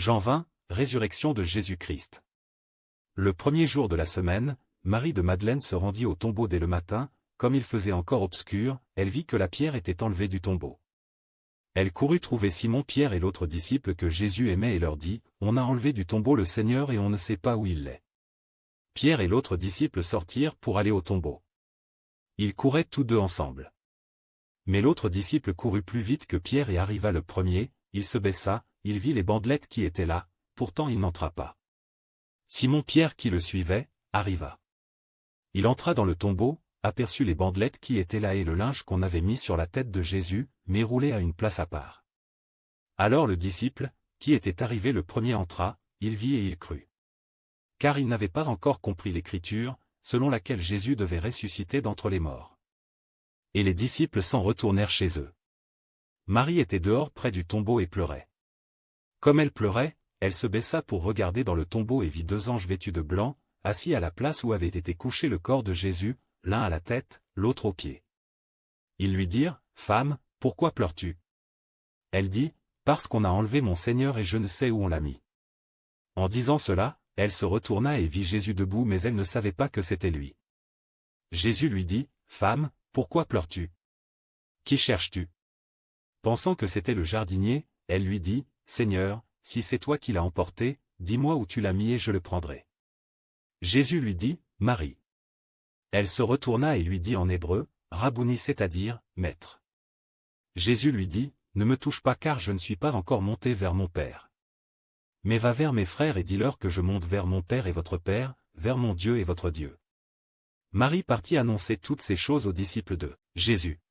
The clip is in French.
Jean 20, résurrection de Jésus-Christ. Le premier jour de la semaine, Marie de Madeleine se rendit au tombeau dès le matin, comme il faisait encore obscur, elle vit que la pierre était enlevée du tombeau. Elle courut trouver Simon-Pierre et l'autre disciple que Jésus aimait et leur dit, « On a enlevé du tombeau le Seigneur et on ne sait pas où il est. » Pierre et l'autre disciple sortirent pour aller au tombeau. Ils couraient tous deux ensemble. Mais l'autre disciple courut plus vite que Pierre et arriva le premier, il se baissa, il vit les bandelettes qui étaient là, pourtant il n'entra pas. Simon-Pierre qui le suivait, arriva. Il entra dans le tombeau, aperçut les bandelettes qui étaient là et le linge qu'on avait mis sur la tête de Jésus, mais roulé à une place à part. Alors le disciple, qui était arrivé le premier entra, il vit et il crut. Car il n'avait pas encore compris l'écriture, selon laquelle Jésus devait ressusciter d'entre les morts. Et les disciples s'en retournèrent chez eux. Marie était dehors près du tombeau et pleurait. Comme elle pleurait, elle se baissa pour regarder dans le tombeau et vit deux anges vêtus de blanc, assis à la place où avait été couché le corps de Jésus, l'un à la tête, l'autre aux pieds. Ils lui dirent, « Femme, pourquoi pleures-tu » Elle dit, « Parce qu'on a enlevé mon Seigneur et je ne sais où on l'a mis. » En disant cela, elle se retourna et vit Jésus debout mais elle ne savait pas que c'était lui. Jésus lui dit, « Femme, pourquoi pleures-tu ? Qui cherches-tu » Pensant que c'était le jardinier, elle lui dit, « Seigneur, si c'est toi qui l'as emporté, dis-moi où tu l'as mis et je le prendrai. » Jésus lui dit, « Marie. » Elle se retourna et lui dit en hébreu, « Rabouni, c'est-à-dire, Maître. » Jésus lui dit, « Ne me touche pas car je ne suis pas encore monté vers mon Père. Mais va vers mes frères et dis-leur que je monte vers mon Père et votre Père, vers mon Dieu et votre Dieu. » Marie partit annoncer toutes ces choses aux disciples de Jésus.